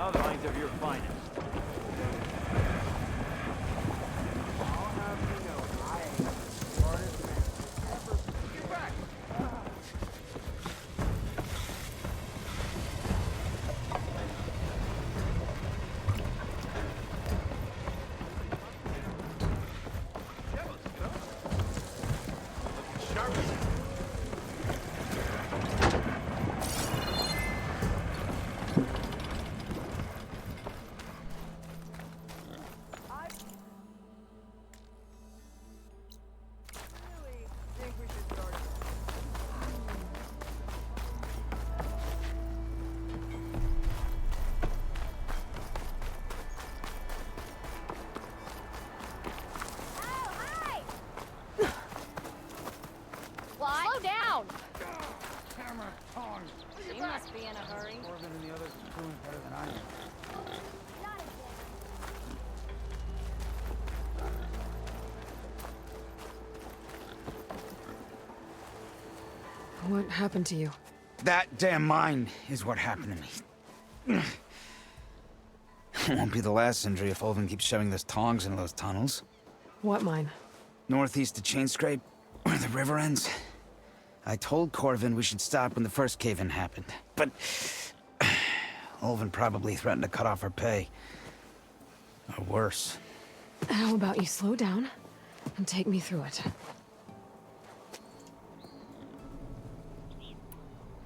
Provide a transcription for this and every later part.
Another line of your finest. I'll have you know, I am the smartest man ever. Get back! Think we should start. Slow down! Camera on. You must be in a hurry. Corbin and the others are doing better than I am. What happened to you? That damn mine is what happened to me. It won't be the last injury if Ulvin keeps shoving those tongs into those tunnels. What mine? Northeast of Chainscrape, where the river ends. I told Corvin we should stop when the first cave-in happened, but Ulvin probably threatened to cut off our pay. Or worse. How about you slow down and take me through it?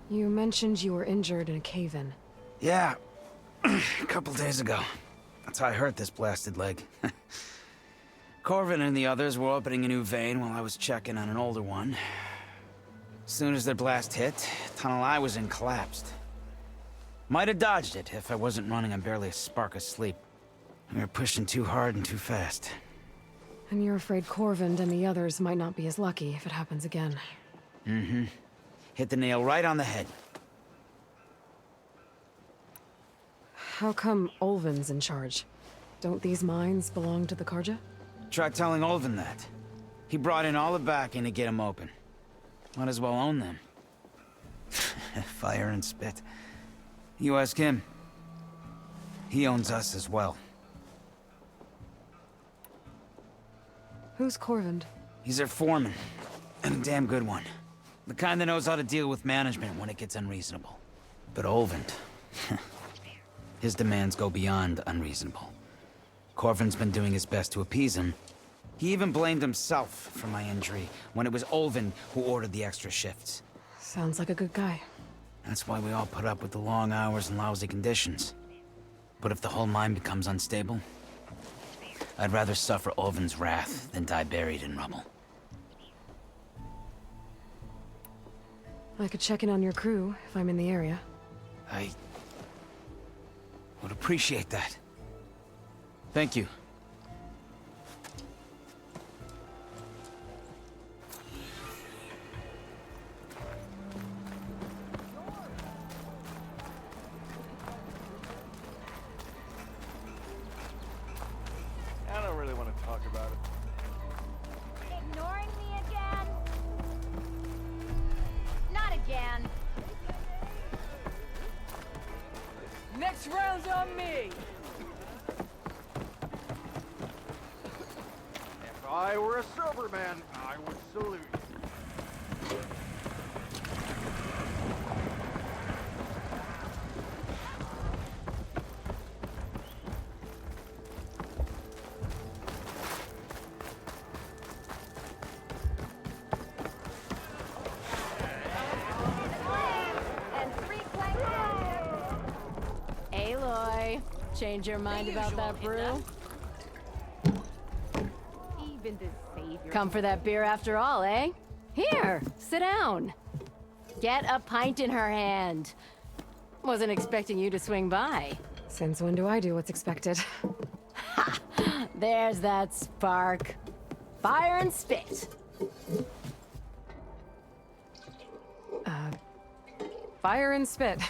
You mentioned you were injured in a cave-in. Yeah, a couple days ago. That's how I hurt this blasted leg. Corvin and the others were opening a new vein while I was checking on an older one. As soon as their blast hit, the tunnel I was in collapsed. Might have dodged it if I wasn't running on barely a spark of sleep. We were pushing too hard and too fast. And you're afraid Corvind and the others might not be as lucky if it happens again. Mm-hmm. Hit the nail right on the head. How come Ulvin's in charge? Don't these mines belong to the Karja? Try telling Ulvin that. He brought in all the backing to get them open. Might as well own them. Fire and spit. You ask him. He owns us as well. Who's Corvind? He's their foreman. And a damn good one. The kind that knows how to deal with management when it gets unreasonable. But Ulvin... his demands go beyond unreasonable. Corvin's been doing his best to appease him. He even blamed himself for my injury when it was Ulvin who ordered the extra shifts. Sounds like a good guy. That's why we all put up with the long hours and lousy conditions. But if the whole mine becomes unstable, I'd rather suffer Ulvin's wrath than die buried in rubble. I could check in on your crew if I'm in the area. I would appreciate that. Thank you. I don't really want to talk about it. Ignoring me again? Not again. Next round's on me! If I were a sober man, I would salute you. And frequent. Aloy, change your mind about that brew? Even the savior. Come for that beer after all, eh? Here, sit down. Get a pint in her hand. Wasn't expecting you to swing by. Since when do I do what's expected? There's that spark. Fire and spit. Fire and spit.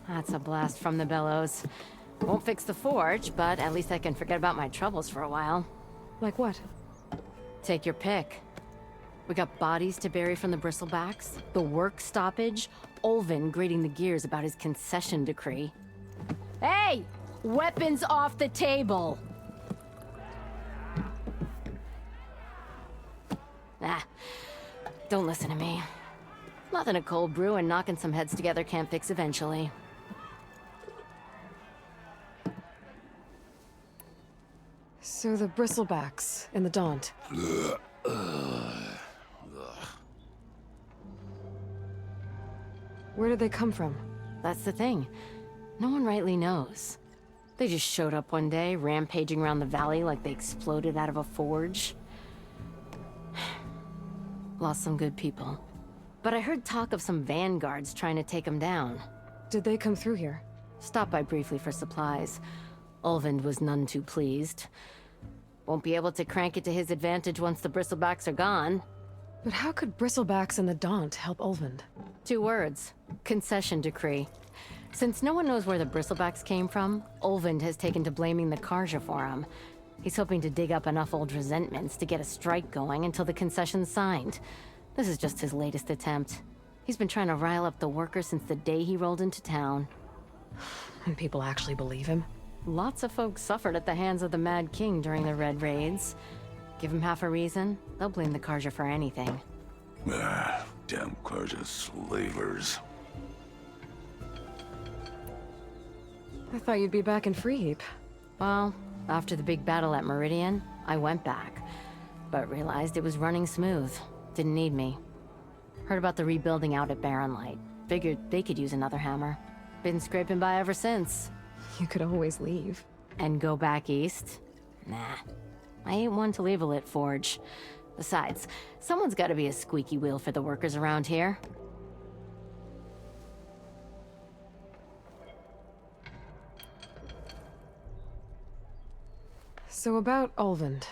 That's a blast from the bellows. Won't fix the forge, but at least I can forget about my troubles for a while. Like what? Take your pick. We got bodies to bury from the bristlebacks, the work stoppage, Olvin grating the gears about his concession decree. Hey! Weapons off the table! Ah, don't listen to me. Nothing a cold brew and knocking some heads together can't fix eventually. So the bristlebacks in the Daunt. Where did they come from? That's the thing. No one rightly knows. They just showed up one day, rampaging around the valley like they exploded out of a forge. Lost some good people. But I heard talk of some vanguards trying to take them down. Did they come through here? Stopped by briefly for supplies. Olvind was none too pleased. Won't be able to crank it to his advantage once the bristlebacks are gone. But how could bristlebacks in the Daunt help Olvind? 2 words. Concession decree. Since no one knows where the bristlebacks came from, Olvind has taken to blaming the Karja for them. He's hoping to dig up enough old resentments to get a strike going until the concession's signed. This is just his latest attempt. He's been trying to rile up the workers since the day he rolled into town. And people actually believe him? Lots of folks suffered at the hands of the Mad King during the Red Raids. Give him half a reason, they'll blame the Karja for anything. Ah, damn Karja slavers. I thought you'd be back in Freeheap. Well, after the big battle at Meridian, I went back. But realized it was running smooth. Didn't need me. Heard about the rebuilding out at Barren Light. Figured they could use another hammer. Been scraping by ever since. You could always leave. And go back east? Nah. I ain't one to leave a lit forge. Besides, someone's gotta be a squeaky wheel for the workers around here. So about Olvind.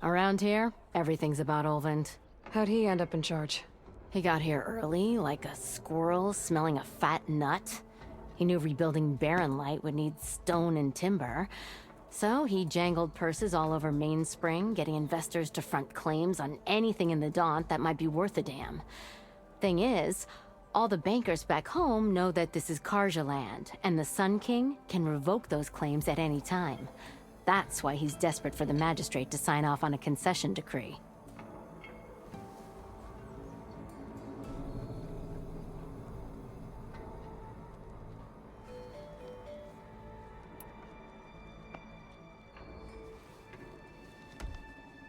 Around here, everything's about Olvind. How'd he end up in charge? He got here early, like a squirrel smelling a fat nut. He knew rebuilding Barren Light would need stone and timber. So he jangled purses all over Mainspring, getting investors to front claims on anything in the Daunt that might be worth a damn. Thing is, all the bankers back home know that this is Karja land, and the Sun King can revoke those claims at any time. That's why he's desperate for the magistrate to sign off on a concession decree.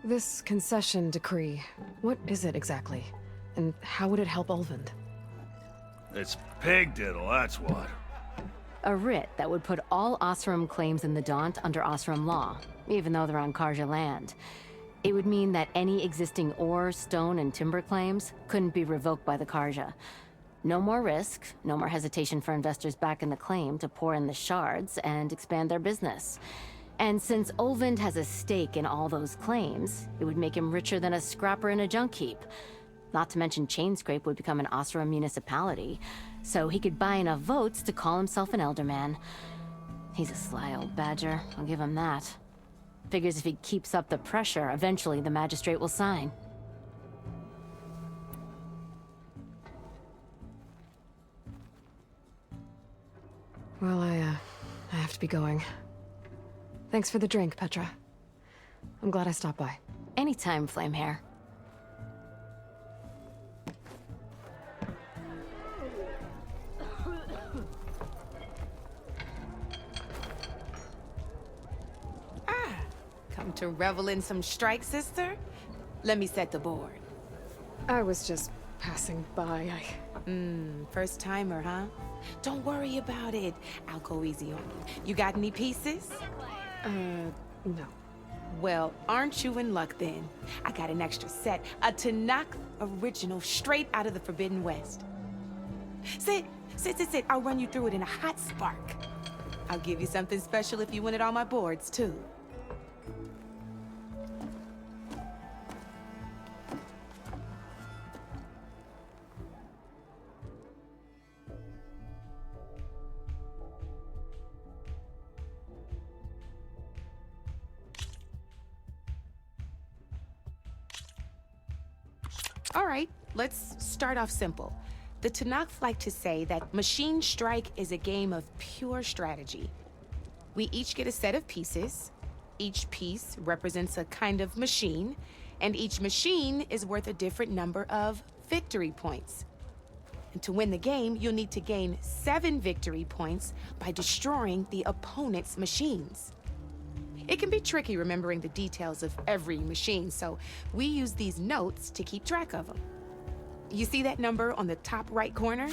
This concession decree, what is it exactly? And how would it help Olvind? It's pig diddle, that's what. A writ that would put all Osram claims in the Daunt under Osram law, even though they're on Karja land. It would mean that any existing ore, stone, and timber claims couldn't be revoked by the Karja. No more risk, no more hesitation for investors back in the claim to pour in the shards and expand their business. And since Olvind has a stake in all those claims, it would make him richer than a scrapper in a junk heap. Not to mention Chainscrape would become an Osram municipality, so he could buy enough votes to call himself an Elderman. He's a sly old badger, I'll give him that. Figures if he keeps up the pressure, eventually the magistrate will sign. Well, I have to be going. Thanks for the drink, Petra. I'm glad I stopped by. Anytime, Flamehair. Come to revel in some strike, sister? Let me set the board. I was just passing by. First timer, huh? Don't worry about it. I'll go easy on you. You got any pieces? No. Well, aren't you in luck then? I got an extra set, a Tanakh original straight out of the Forbidden West. Sit. I'll run you through it in a hot spark. I'll give you something special if you win at all my boards, too. All right, let's start off simple. The Tanakh like to say that Machine Strike is a game of pure strategy. We each get a set of pieces. Each piece represents a kind of machine, and each machine is worth a different number of victory points. And to win the game, you'll need to gain 7 victory points by destroying the opponent's machines. It can be tricky remembering the details of every machine, so we use these notes to keep track of them. You see that number on the top right corner?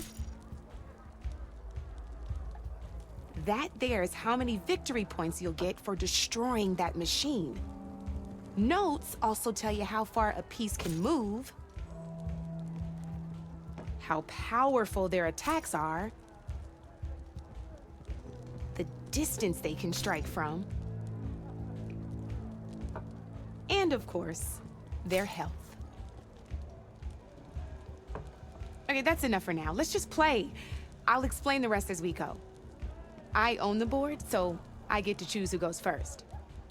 That there is how many victory points you'll get for destroying that machine. Notes also tell you how far a piece can move, how powerful their attacks are, the distance they can strike from, and of course, their health. Okay, that's enough for now. Let's just play. I'll explain the rest as we go. I own the board, so I get to choose who goes first.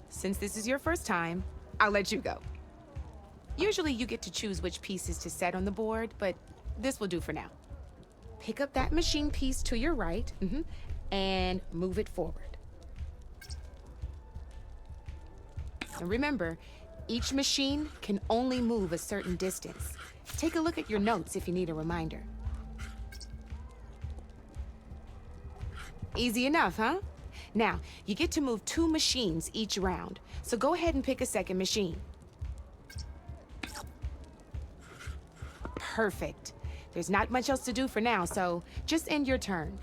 Since this is your first time, I'll let you go. Usually you get to choose which pieces to set on the board, but this will do for now. Pick up that machine piece to your right, and move it forward. And remember, each machine can only move a certain distance. Take a look at your notes if you need a reminder. Easy enough, huh? Now, you get to move 2 machines each round, so go ahead and pick a second machine. Perfect. There's not much else to do for now, so just end your turn.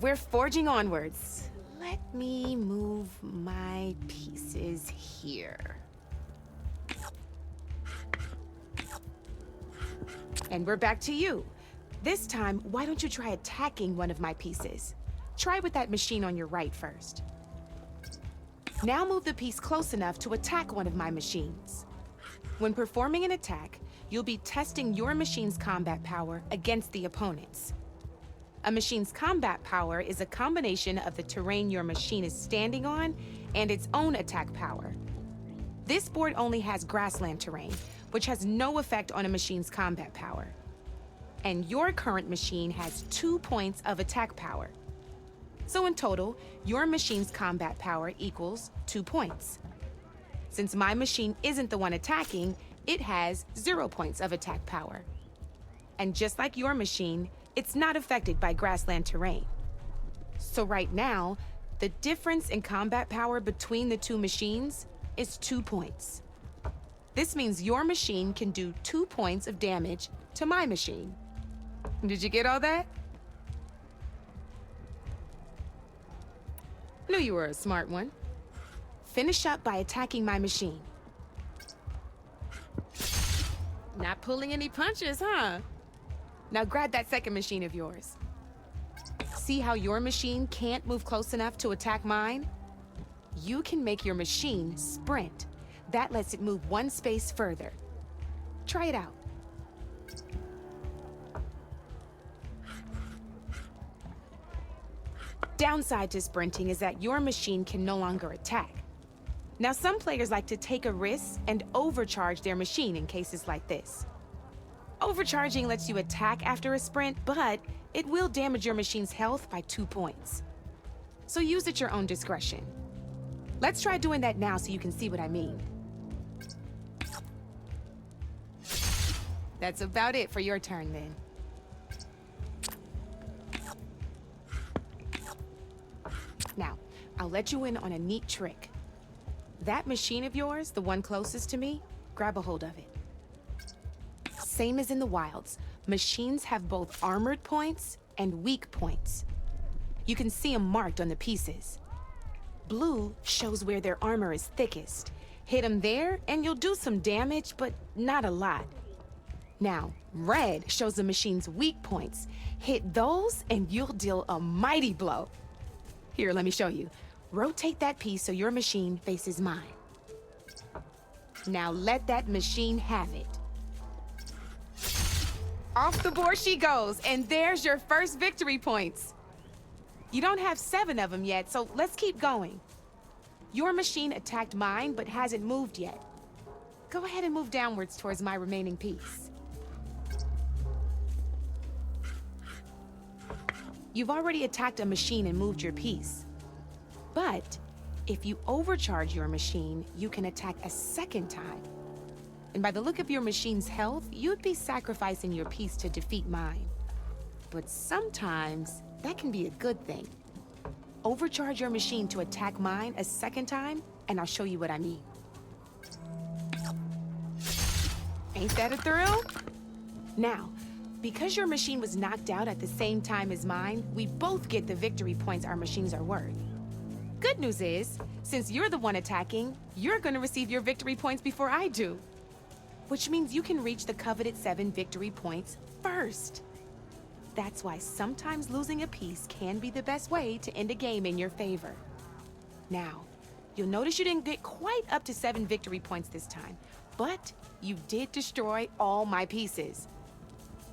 We're forging onwards. Let me move my pieces here. And we're back to you. This time, why don't you try attacking one of my pieces? Try with that machine on your right first. Now move the piece close enough to attack one of my machines. When performing an attack, you'll be testing your machine's combat power against the opponent's. A machine's combat power is a combination of the terrain your machine is standing on and its own attack power. This board only has grassland terrain, which has no effect on a machine's combat power. And your current machine has 2 points of attack power. So in total, your machine's combat power equals 2 points. Since my machine isn't the one attacking, it has 0 points of attack power. And just like your machine, it's not affected by grassland terrain. So right now, the difference in combat power between the 2 machines is 2 points. This means your machine can do 2 points of damage to my machine. Did you get all that? Knew you were a smart one. Finish up by attacking my machine. Not pulling any punches, huh? Now grab that second machine of yours. See how your machine can't move close enough to attack mine? You can make your machine sprint. That lets it move 1 space further. Try it out. Downside to sprinting is that your machine can no longer attack. Now, some players like to take a risk and overcharge their machine in cases like this. Overcharging lets you attack after a sprint, but it will damage your machine's health by 2 points. So use at your own discretion. Let's try doing that now so you can see what I mean. That's about it for your turn, then. Now, I'll let you in on a neat trick. That machine of yours, the one closest to me, grab a hold of it. Same as in the wilds, machines have both armored points and weak points. You can see them marked on the pieces. Blue shows where their armor is thickest. Hit them there, and you'll do some damage, but not a lot. Now, red shows the machine's weak points. Hit those, and you'll deal a mighty blow. Here, let me show you. Rotate that piece so your machine faces mine. Now let that machine have it. Off the board she goes, and there's your first victory points. You don't have 7 of them yet, so let's keep going. Your machine attacked mine, but hasn't moved yet. Go ahead and move downwards towards my remaining piece. You've already attacked a machine and moved your piece. But if you overcharge your machine, you can attack a second time. And by the look of your machine's health, you'd be sacrificing your piece to defeat mine. But sometimes, that can be a good thing. Overcharge your machine to attack mine a second time, and I'll show you what I mean. Ain't that a thrill? Now, because your machine was knocked out at the same time as mine, we both get the victory points our machines are worth. Good news is, since you're the one attacking, you're gonna receive your victory points before I do. Which means you can reach the coveted 7 victory points first. That's why sometimes losing a piece can be the best way to end a game in your favor. Now, you'll notice you didn't get quite up to 7 victory points this time, but you did destroy all my pieces.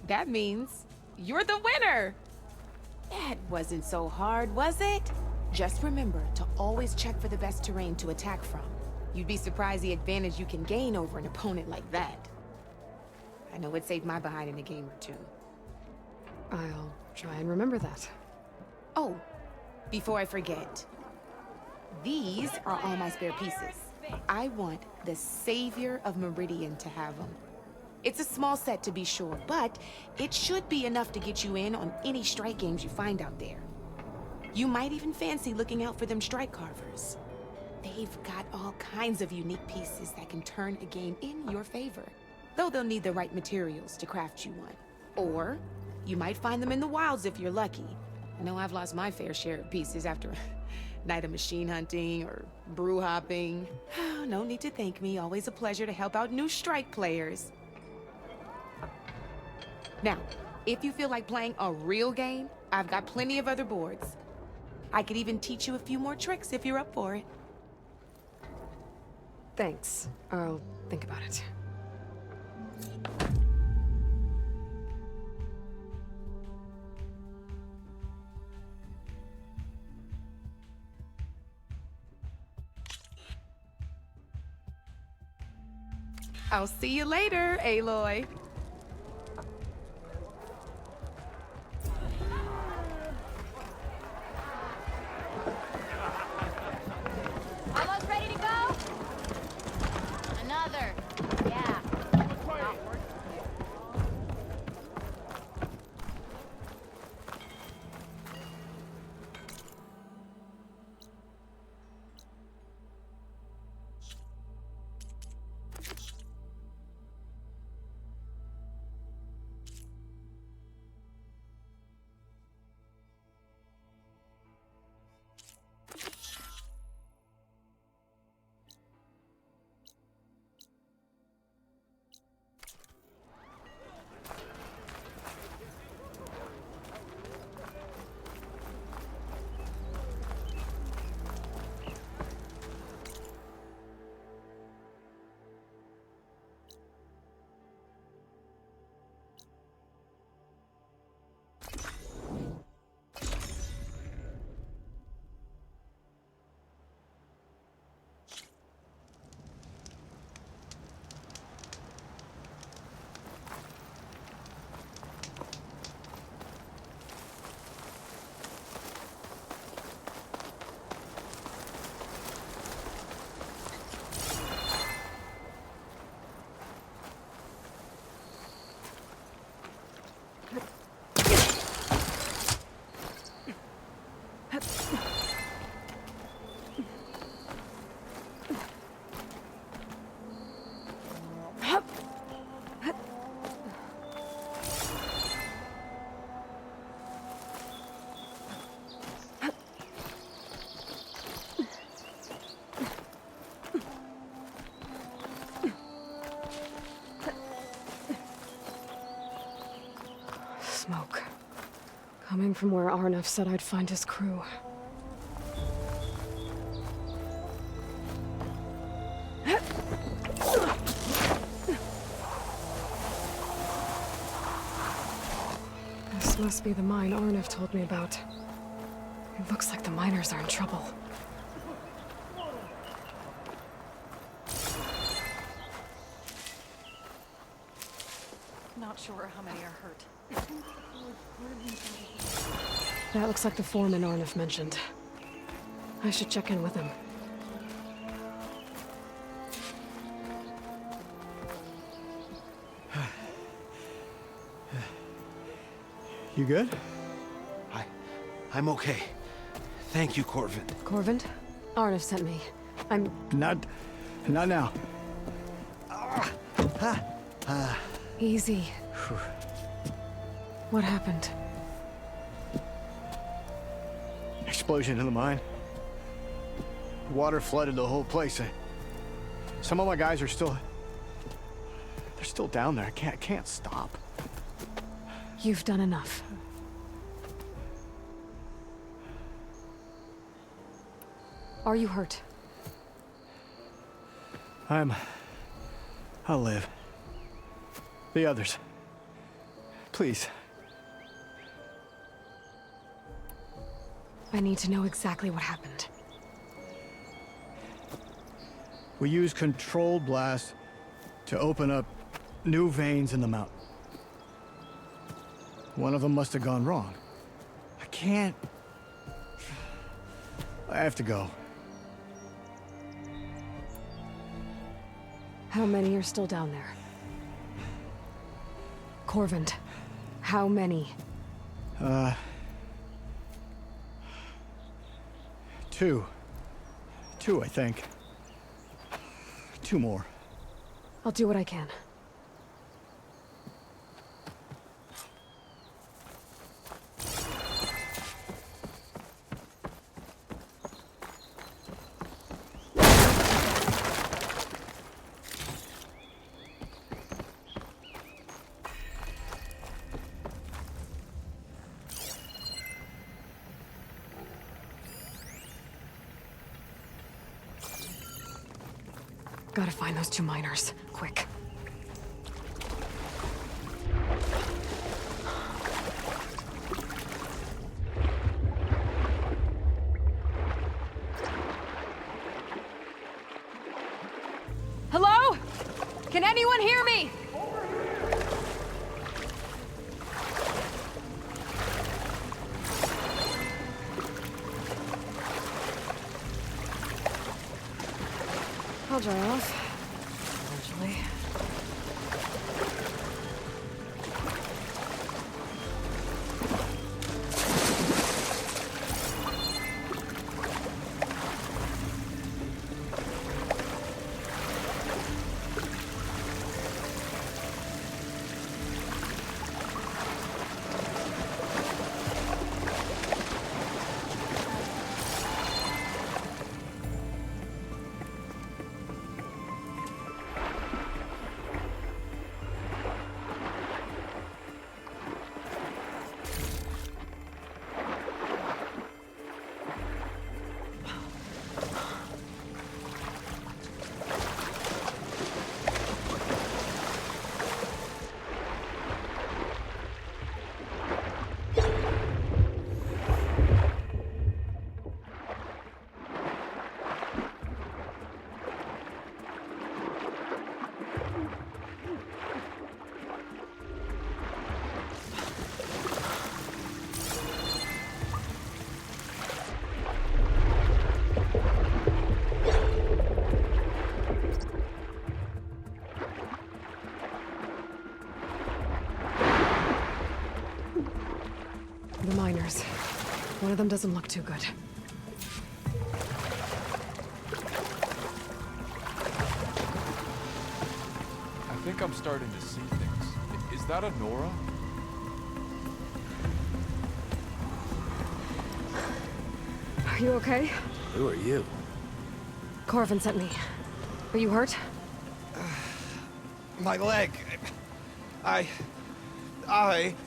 That means you're the winner! That wasn't so hard, was it? Just remember to always check for the best terrain to attack from. You'd be surprised the advantage you can gain over an opponent like that. I know it saved my behind in a game or two. I'll try and remember that. Oh, before I forget. These are all my spare pieces. I want the Savior of Meridian to have them. It's a small set to be sure, but it should be enough to get you in on any strike games you find out there. You might even fancy looking out for them strike carvers. They've got all kinds of unique pieces that can turn a game in your favor, though they'll need the right materials to craft you one. Or you might find them in the wilds if you're lucky. I know I've lost my fair share of pieces after a night of machine hunting or brew hopping. No need to thank me, always a pleasure to help out new strike players. Now, if you feel like playing a real game, I've got plenty of other boards. I could even teach you a few more tricks if you're up for it. Thanks. I'll think about it. I'll see you later, Aloy. Almost ready to go? Another. Yeah. Not worth it. Smoke. Coming from where Arnav said I'd find his crew. This must be the mine Arnav told me about. It looks like the miners are in trouble. Not sure how many are hurt. That looks like the foreman Arnif mentioned. I should check in with him. You good? I'm okay. Thank you, Corvin. Corvind? Arnif sent me. I'm... Not now. Easy. What happened? Explosion in the mine. Water flooded the whole place. Some of my guys are still... They're still down there. I can't stop. You've done enough. Are you hurt? I'll live. The others. Please. I need to know exactly what happened. We used controlled blast to open up new veins in the mountain. One of them must have gone wrong. I have to go. How many are still down there? Corvind, how many? Two. Two, I think. Two more. I'll do what I can. Gotta find those two miners, quick. Hello? Can anyone hear me? I'll dry off. Eventually. The miners. One of them doesn't look too good. I think I'm starting to see things. Is that a Nora? Are you okay? Who are you? Corvin sent me. Are you hurt? My leg. I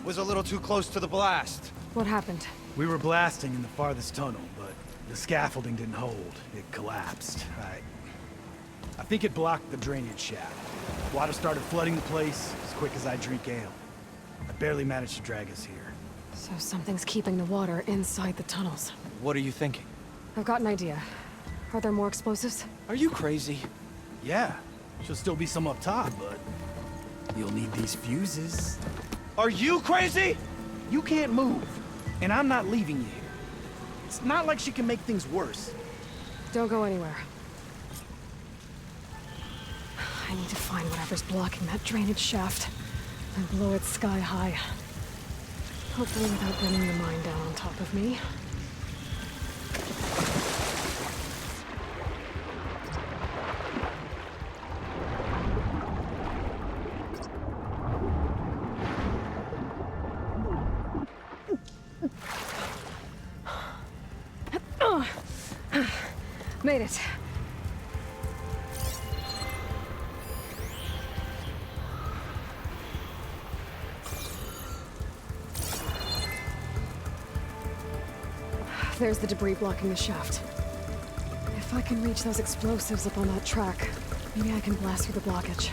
was a little too close to the blast. What happened? We were blasting in the farthest tunnel, but the scaffolding didn't hold. It collapsed. I think it blocked the drainage shaft. Water started flooding the place as quick as I drink ale. I barely managed to drag us here. So something's keeping the water inside the tunnels. What are you thinking? I've got an idea. Are there more explosives? Are you crazy? Yeah, should still be some up top, but You'll need these fuses. Are you crazy? You can't move, and I'm not leaving you here. It's not like she can make things worse. Don't go anywhere. I need to find whatever's blocking that drainage shaft and blow it sky high. Hopefully without bringing the mine down on top of me. Made it. There's the debris blocking the shaft. If I can reach those explosives up on that track, maybe I can blast through the blockage.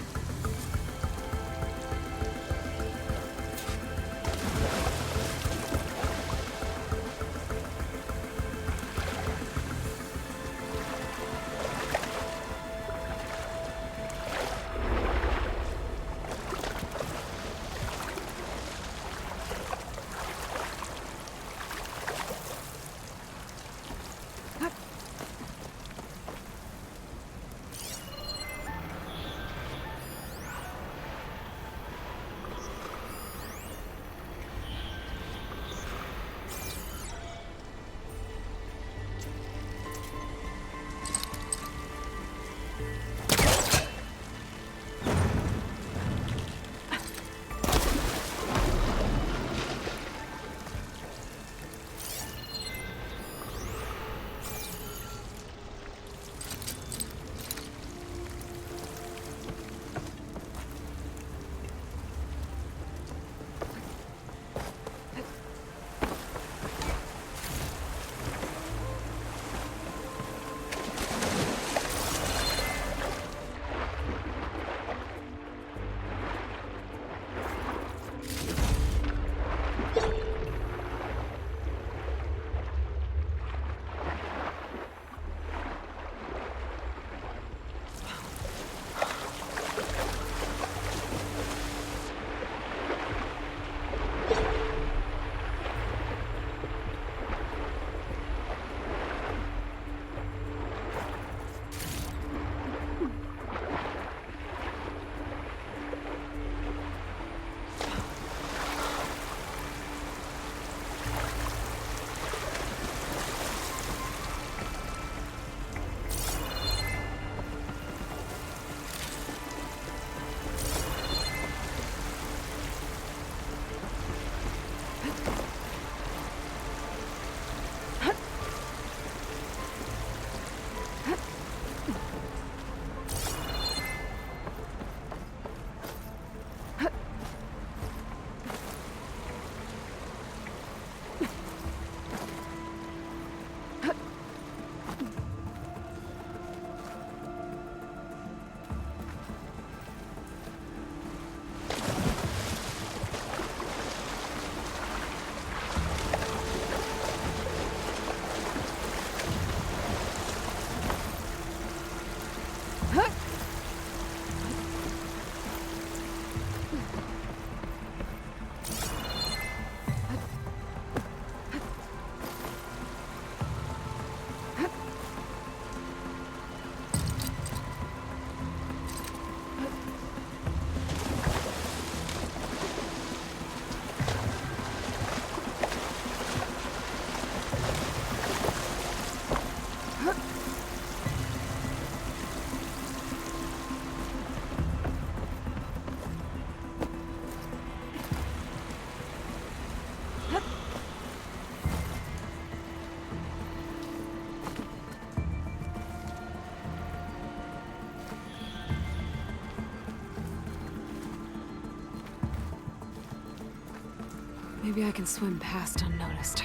Maybe I can swim past unnoticed.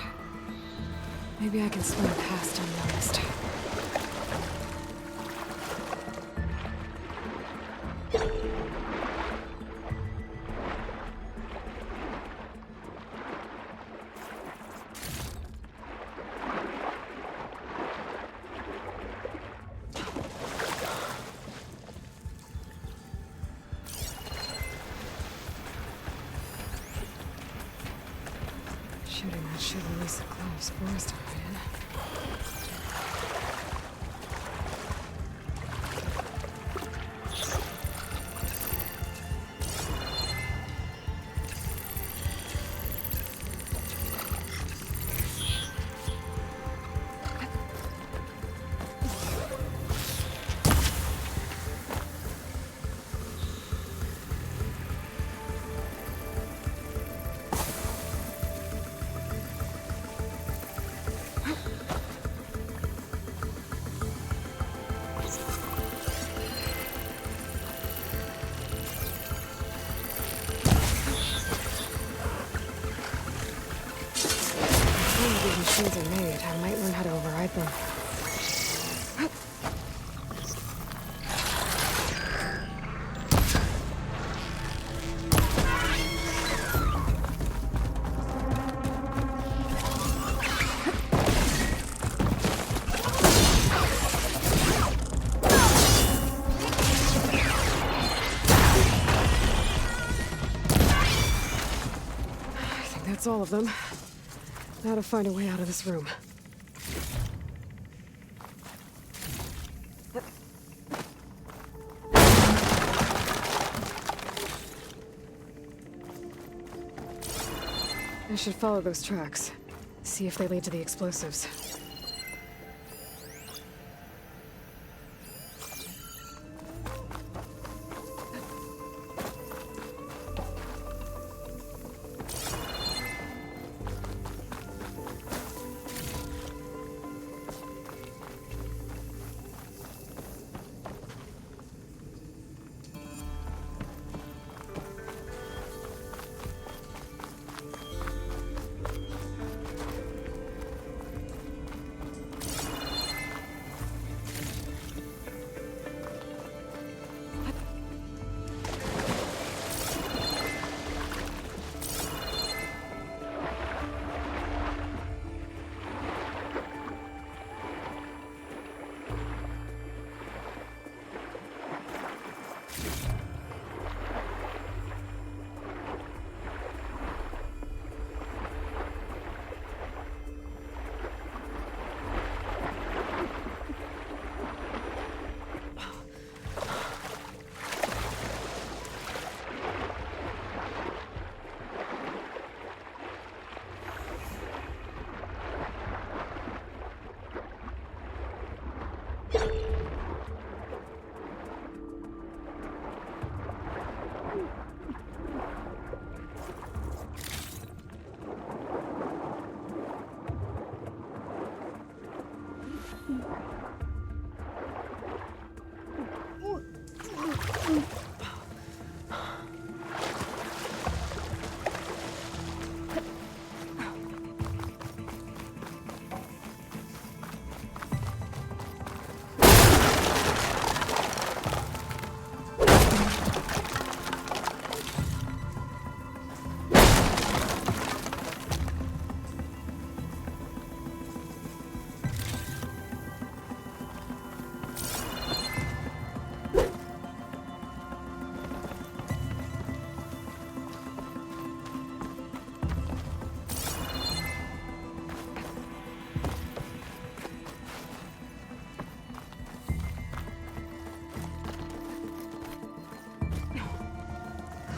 Maybe I can swim past unnoticed. Shooting that shit in Lisa Clove's forest area. These machines are made. I might learn how to override them. I think that's all of them. Now to find a way out of this room. I should follow those tracks. See if they lead to the explosives.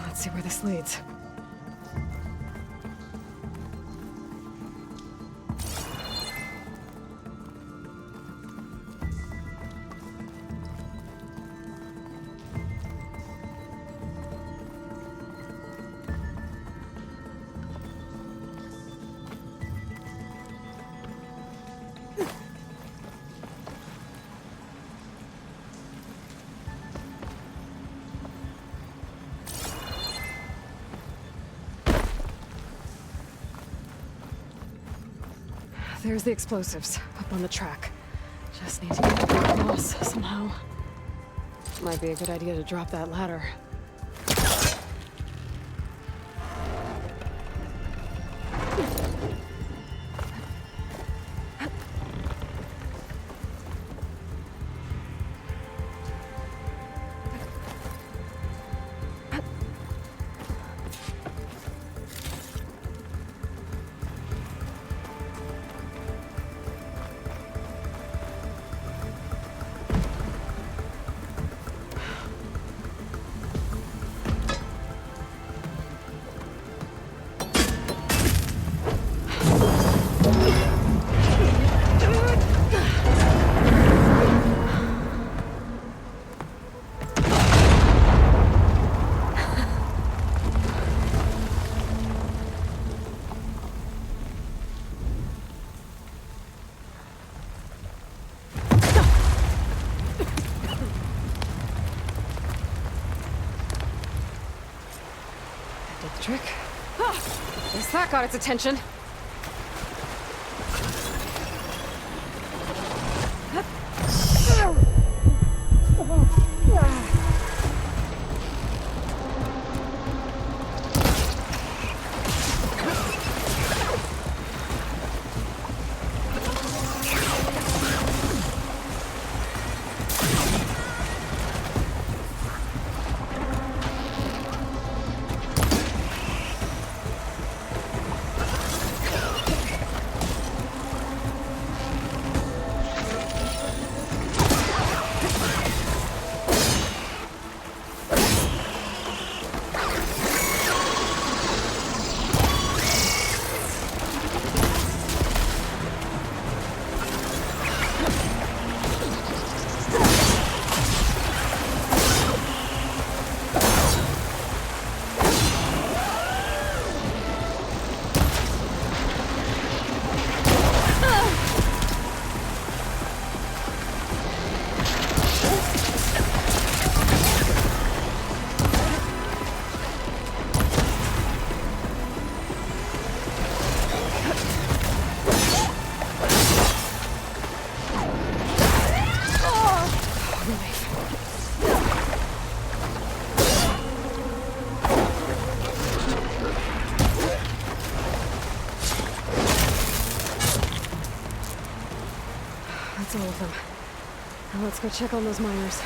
Let's see where this leads. There's the explosives, up on the track. Just need to get across somehow. Might be a good idea to drop that ladder. electric. Ah, guess that got its attention. That's all of them. Now let's go check on those miners.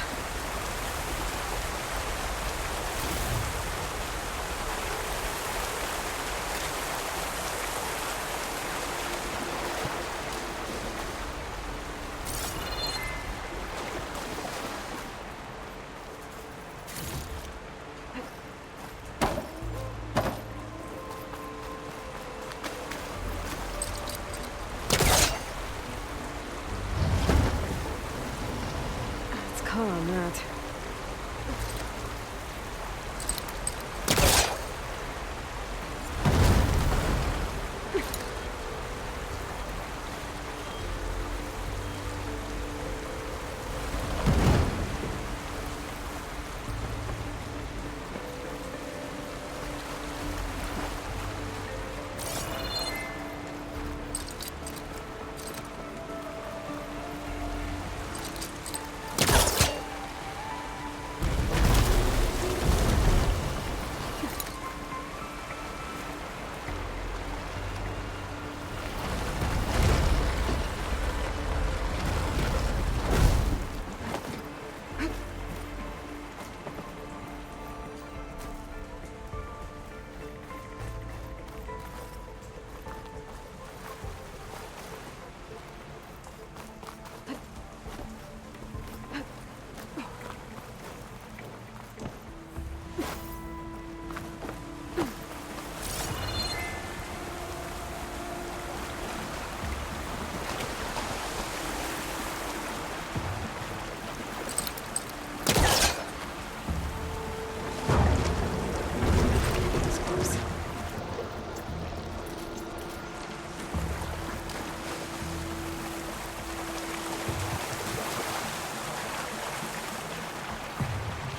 On that.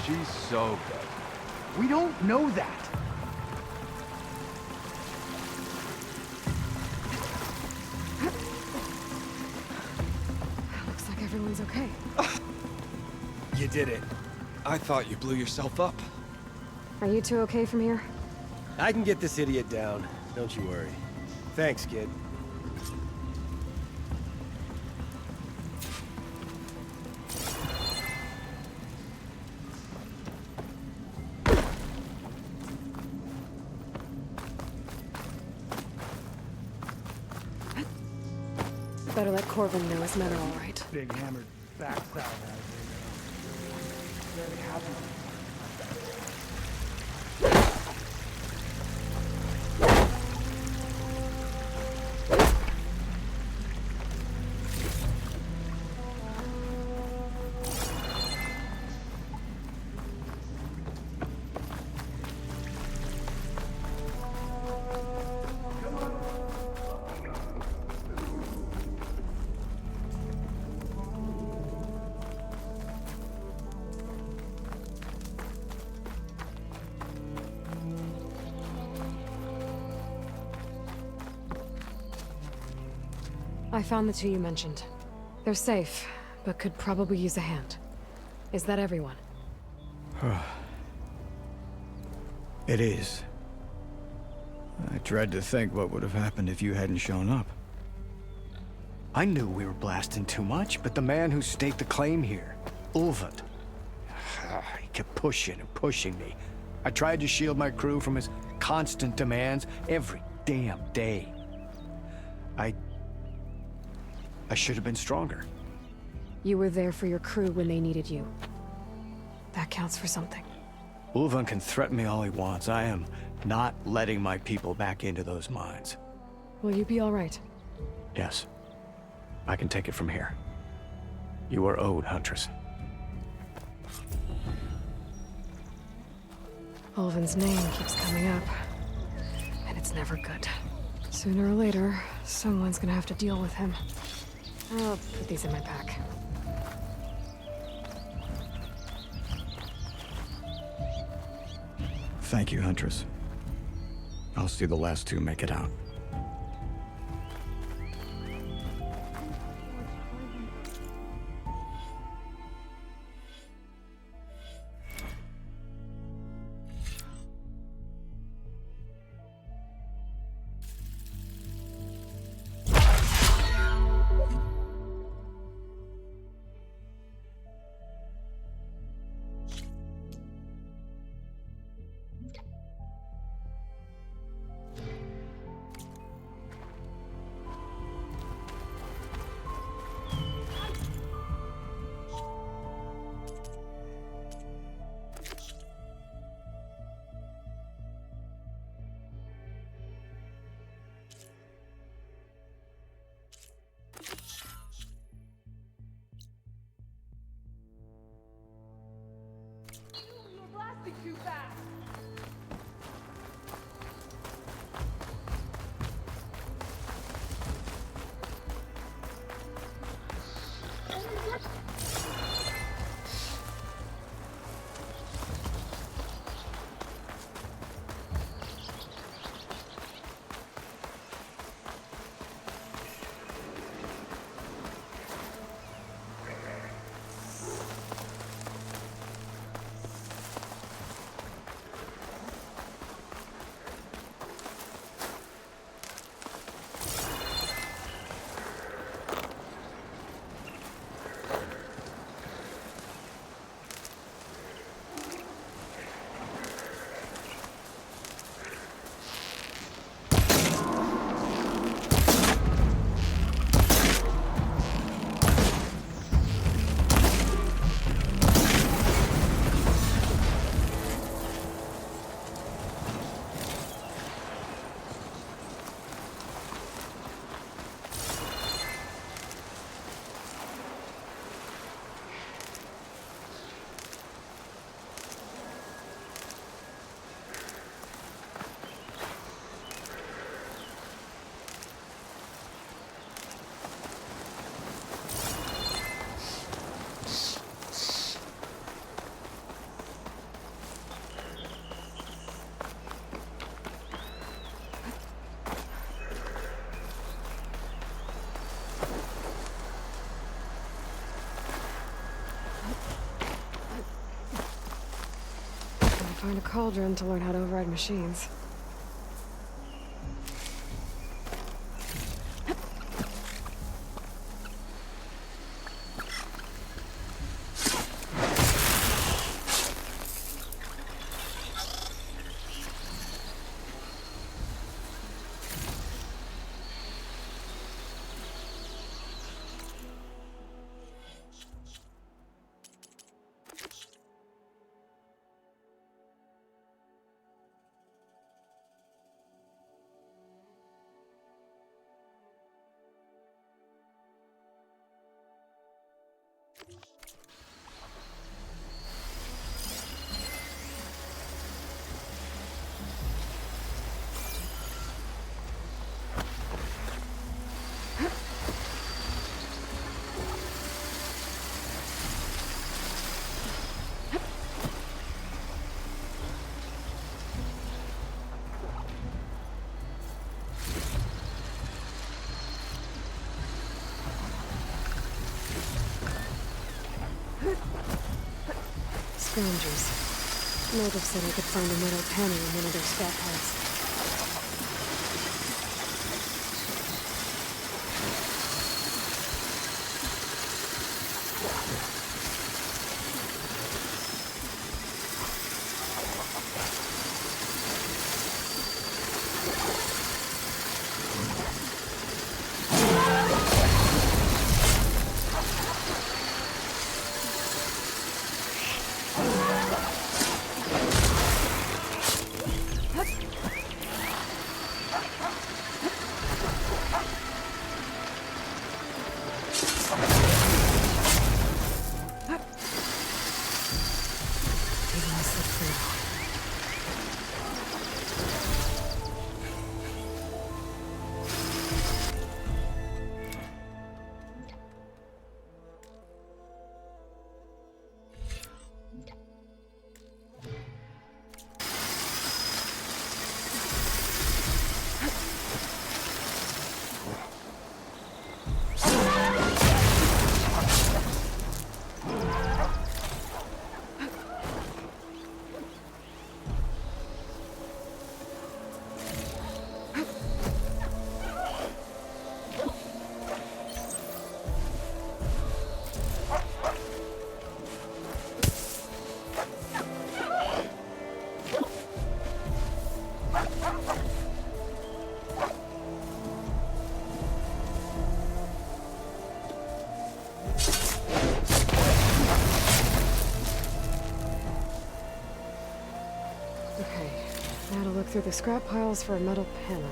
She's so good. We don't know that. Looks like everyone's okay. You did it. I thought you blew yourself up. Are you two okay from here? I can get this idiot down. Don't you worry. Thanks, kid. Better let Corvin know his men are all right. Big hammered backside out there. Very happy. I found the two you mentioned. They're safe, but could probably use a hand. Is that everyone? It is. I dread to think what would have happened if you hadn't shown up. I knew we were blasting too much, but the man who staked the claim here, Ulvund, he kept pushing and pushing me. I tried to shield my crew from his constant demands every damn day. I should have been stronger. You were there for your crew when they needed you. That counts for something. Ulvund can threaten me all he wants. I am not letting my people back into those mines. Will you be all right? Yes. I can take it from here. You are owed, Huntress. Ulvund's name keeps coming up, and it's never good. Sooner or later, someone's gonna have to deal with him. I'll put these in my pack. Thank you, Huntress. I'll see the last two make it out. Too fast. Find a cauldron to learn how to override machines. scavengers. Motive said I could find a metal panel in one of their scrap piles. Through the scrap piles for a metal panel.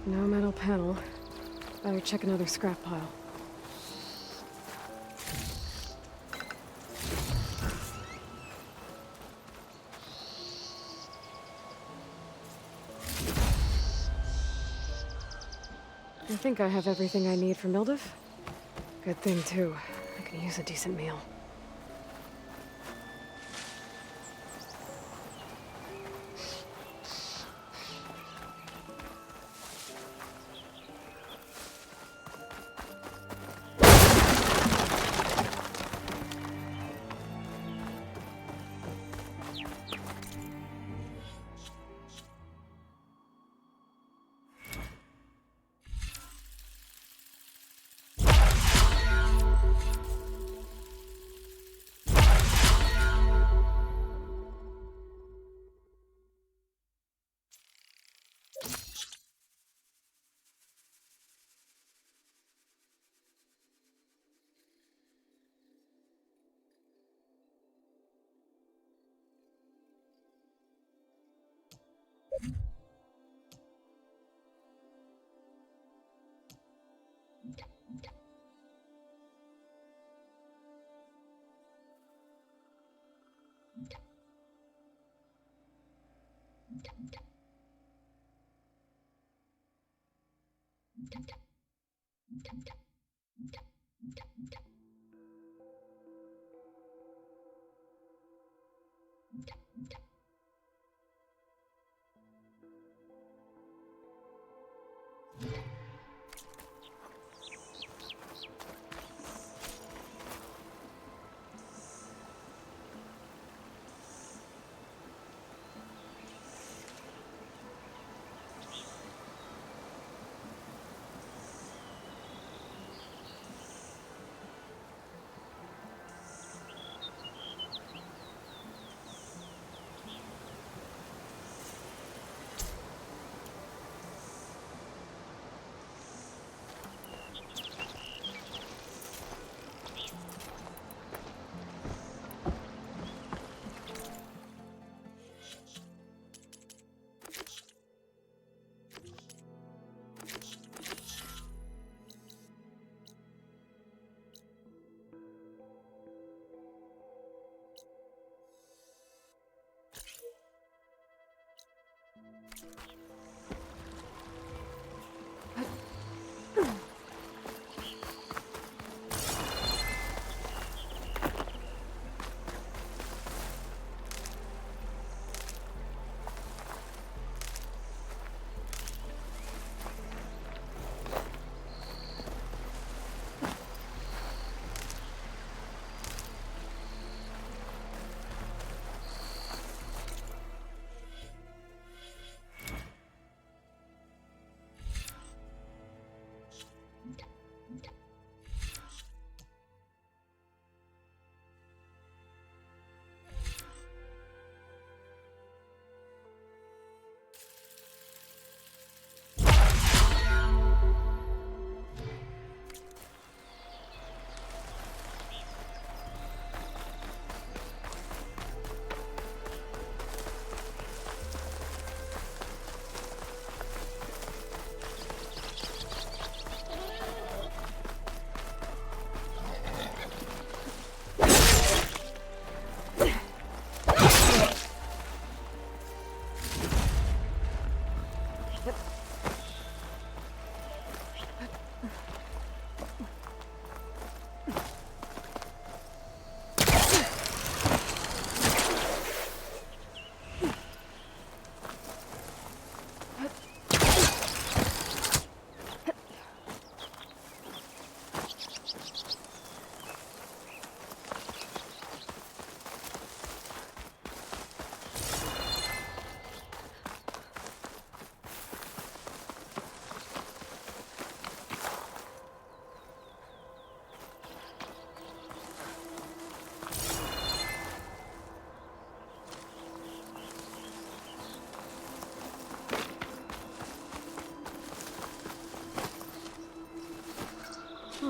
No metal panel. Better check another scrap pile. I think I have everything I need for Mildev. Good thing, too. I can use a decent meal.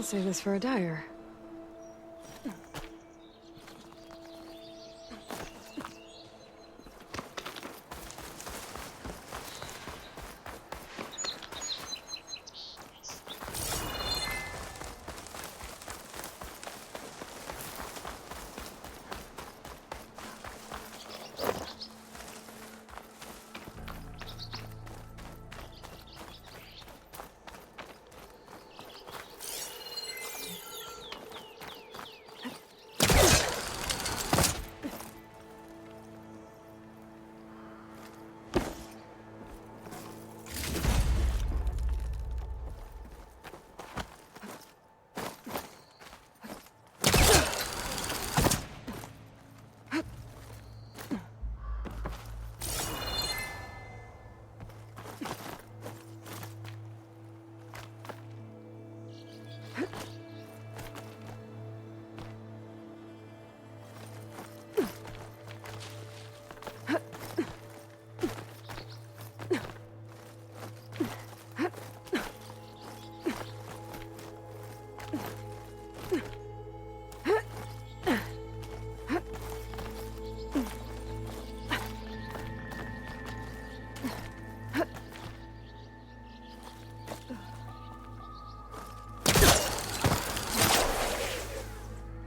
I'll save this for a dyer.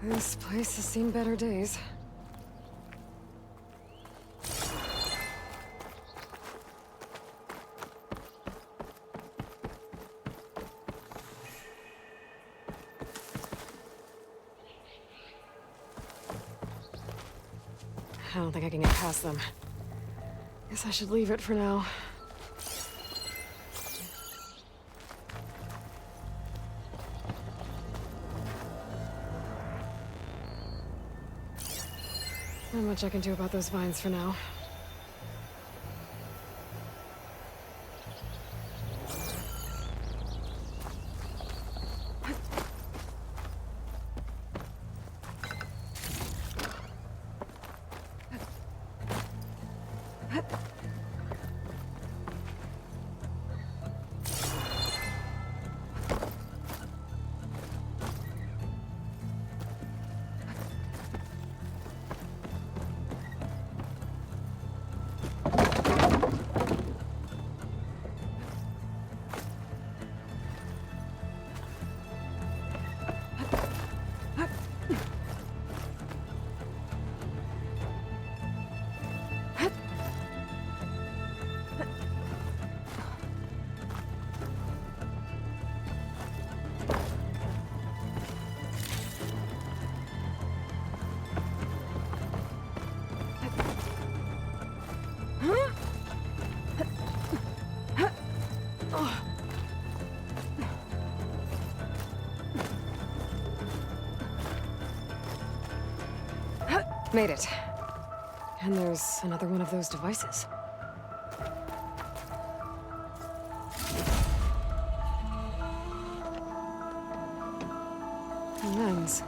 This place has seen better days. I don't think I can get past them. Guess I should leave it for now. Not much I can do about those vines for now. Made it. And there's another one of those devices. A lens.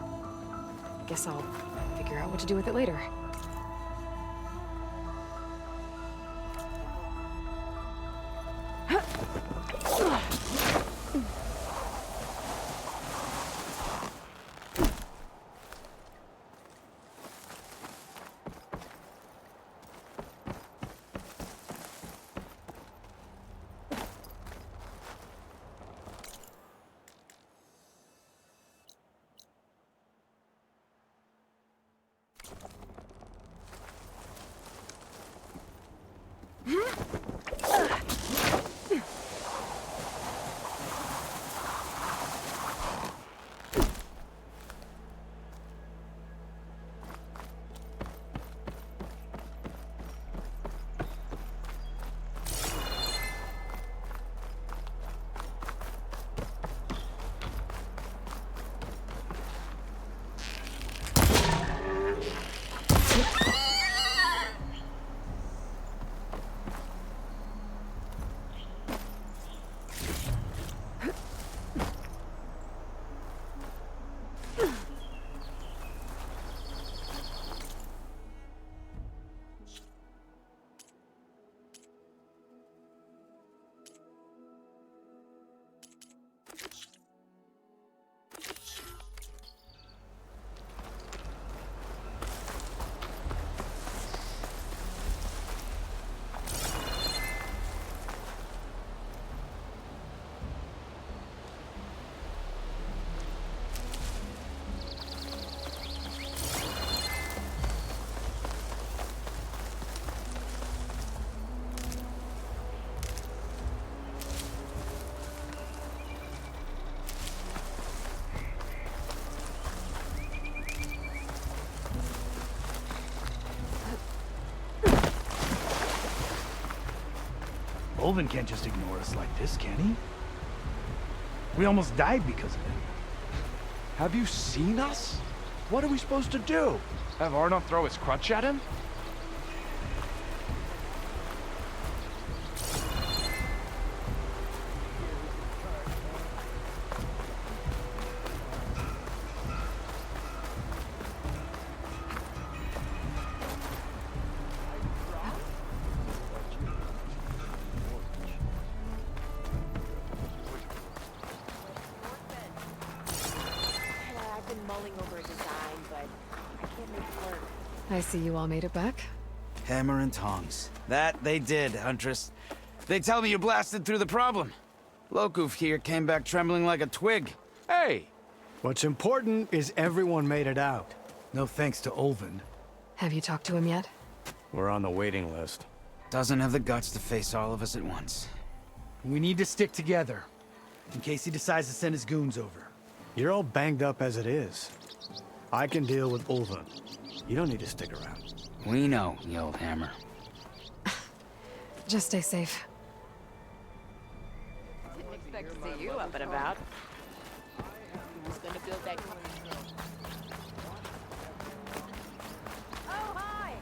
Guess I'll figure out what to do with it later. Ulvin can't just ignore us like this, can he? We almost died because of him. Have you seen us? What are we supposed to do? Have Arnold throw his crutch at him? I've been mulling over a design, but I can't make it work. I see you all made it back. Hammer and tongs. That they did, Huntress. They tell me you blasted through the problem. Lokuf here came back trembling like a twig. Hey! What's important is everyone made it out. No thanks to Ulvin. Have you talked to him yet? We're on the waiting list. Doesn't have the guts to face all of us at once. We need to stick together, in case he decides to send his goons over. You're all banged up as it is. I can deal with Ulvin. You don't need to stick around. We know, you old hammer. Just stay safe. Didn't expect to see you up and about. Who's gonna build that? Oh, hi!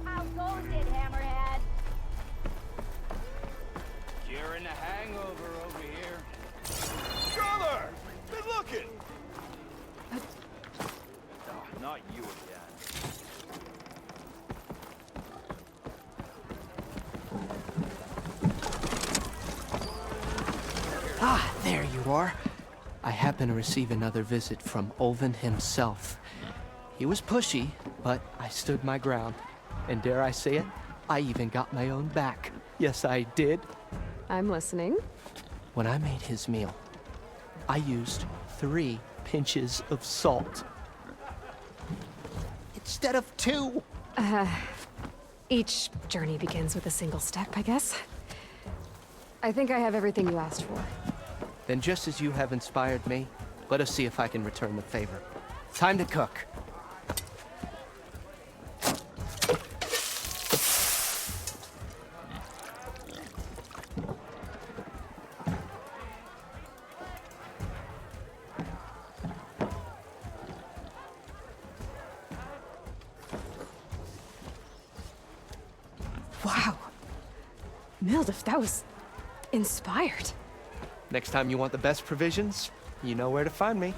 How goes it, Hammerhead? Curing the hangover over here. Brother! Good looking! Oh, not you again. Ah, there you are. I happen to receive another visit from Ulvin himself. He was pushy, but I stood my ground. And dare I say it, I even got my own back. Yes, I did. I'm listening. When I made his meal, I used 3 pinches of salt. Instead of 2. Each journey begins with a single step, I guess. I think I have everything you asked for. Then just as you have inspired me, let us see if I can return the favor. Time to cook. Wow. Mildif, that was inspired. Next time you want the best provisions, you know where to find me.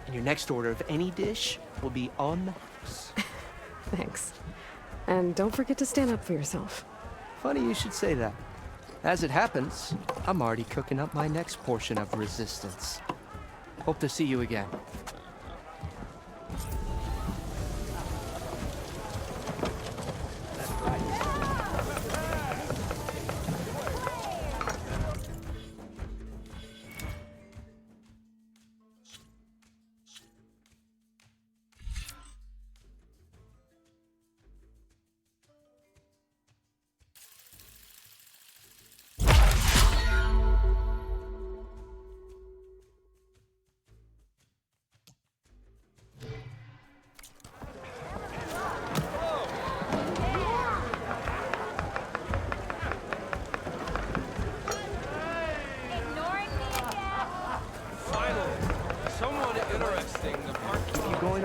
And your next order of any dish will be on the house. Thanks. And don't forget to stand up for yourself. Funny you should say that. As it happens, I'm already cooking up my next portion of resistance. Hope to see you again.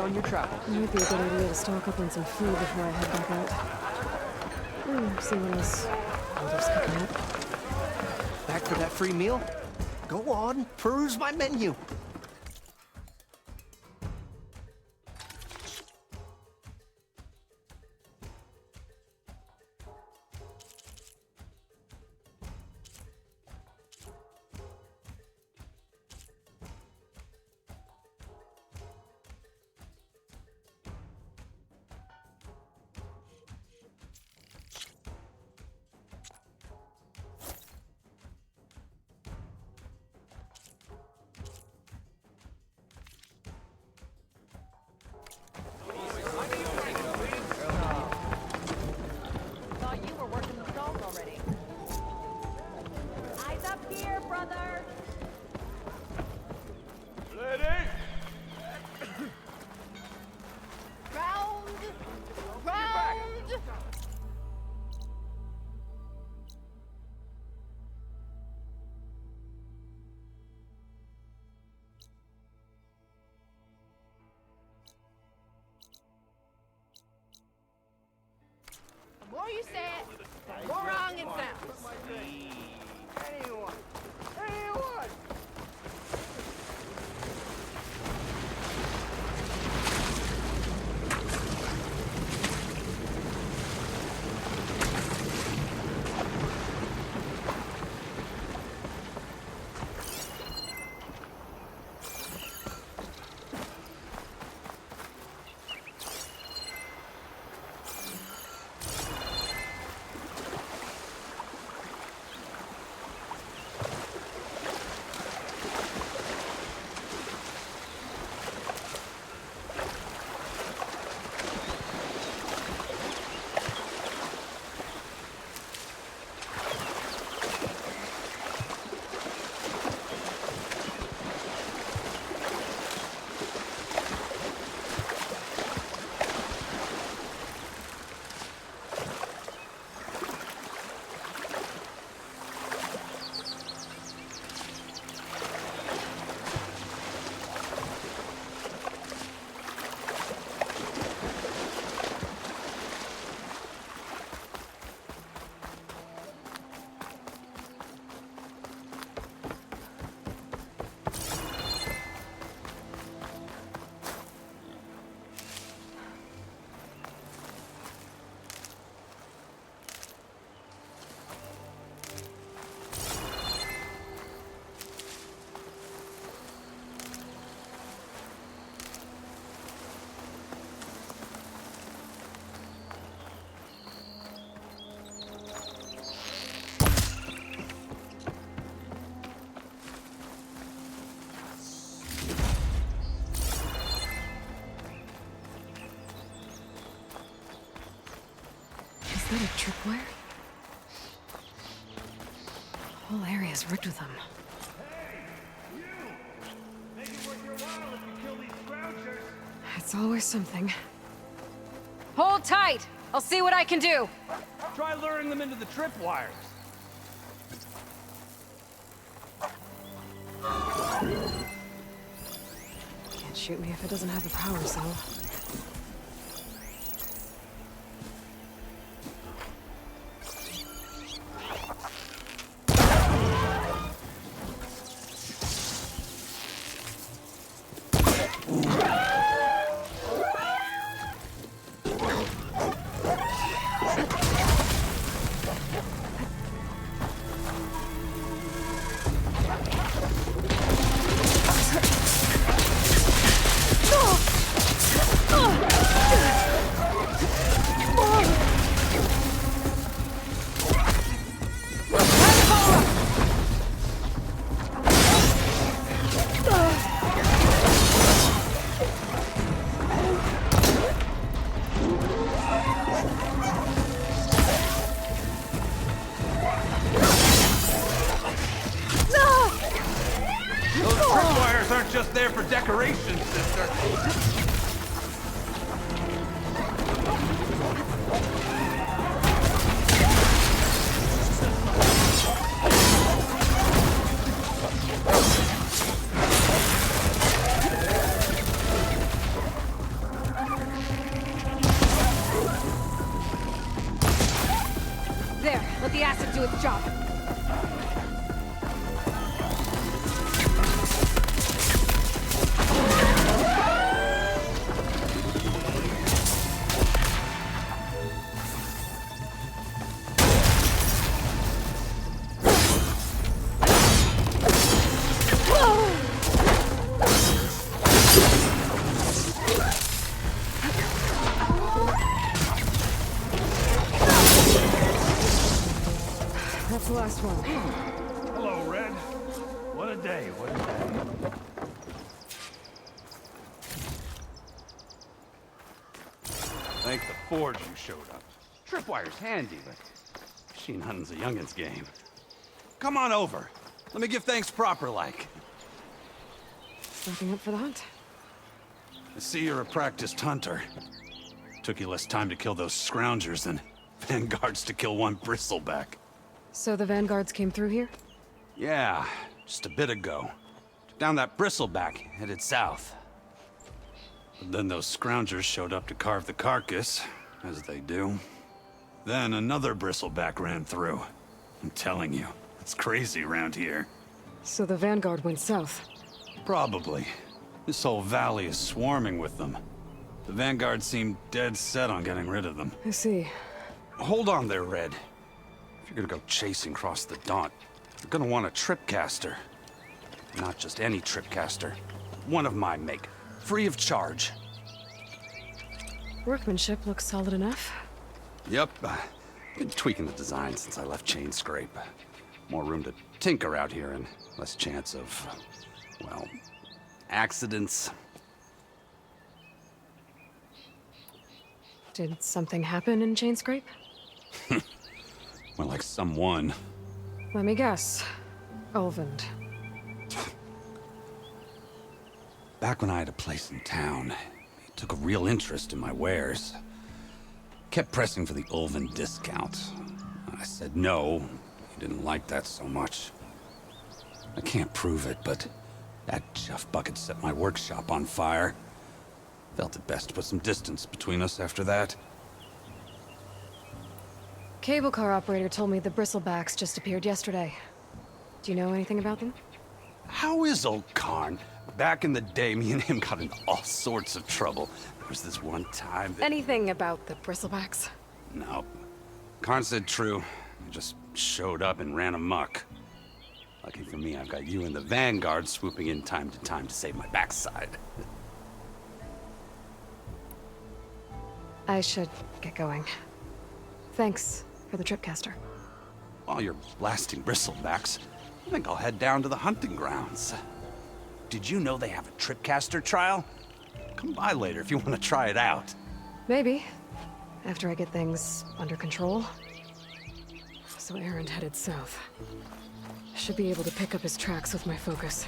On your travels. It might be a good idea to stock up on some food before I head back out. See what else Mildif's cooking up. Back for that free meal? Go on, peruse my menu. Reset. Wrong and sound. Anyone. Anyone. Is that a tripwire? The whole area is rigged with them. It's always something. Hold tight! I'll see what I can do! Try luring them into the tripwires. Can't shoot me if it doesn't have a power cell. Just there for decoration, sister. There, let the acid do its job. That's the last one. Hello, Red. What a day, what a day. Thank the Forge you showed up. Tripwire's handy, but machine hunting's a youngin's game. Come on over. Let me give thanks proper like. Nothing up for the hunt. I see you're a practiced hunter. Took you less time to kill those scroungers than vanguards to kill one bristleback. So the vanguards came through here? Yeah, just a bit ago. Took down that bristleback, headed south. But then those scroungers showed up to carve the carcass, as they do. Then another bristleback ran through. I'm telling you, it's crazy around here. So the Vanguard went south. Probably. This whole valley is swarming with them. The Vanguard seemed dead set on getting rid of them. I see. Hold on there, Red. If you're gonna go chasing across the Daunt, you're gonna want a tripcaster. Not just any tripcaster. One of my make. Free of charge. Workmanship looks solid enough. Yep. Been tweaking the design since I left Chain Scrape. More room to tinker out here and less chance of, well, accidents. Did something happen in Chain Scrape? Well, like someone. Let me guess. Ulvund. Back when I had a place in town, he took a real interest in my wares. Kept pressing for the Ulvund discount. I said no. He didn't like that so much. I can't prove it, but that chuff bucket set my workshop on fire. Felt it best to put some distance between us after that. Cable car operator told me the bristlebacks just appeared yesterday. Do you know anything about them? How is old Karn? Back in the day, me and him got into all sorts of trouble. There was this one time that... Anything about the bristlebacks? No. Karn said true. He just showed up and ran amok. Lucky for me, I've got you and the Vanguard swooping in time to save my backside. I should get going. Thanks for the tripcaster. While you're blasting bristlebacks, I think I'll head down to the hunting grounds. Did you know they have a tripcaster trial? Come by later if you want to try it out. Maybe. After I get things under control. So Erend headed south. Should be able to pick up his tracks with my focus.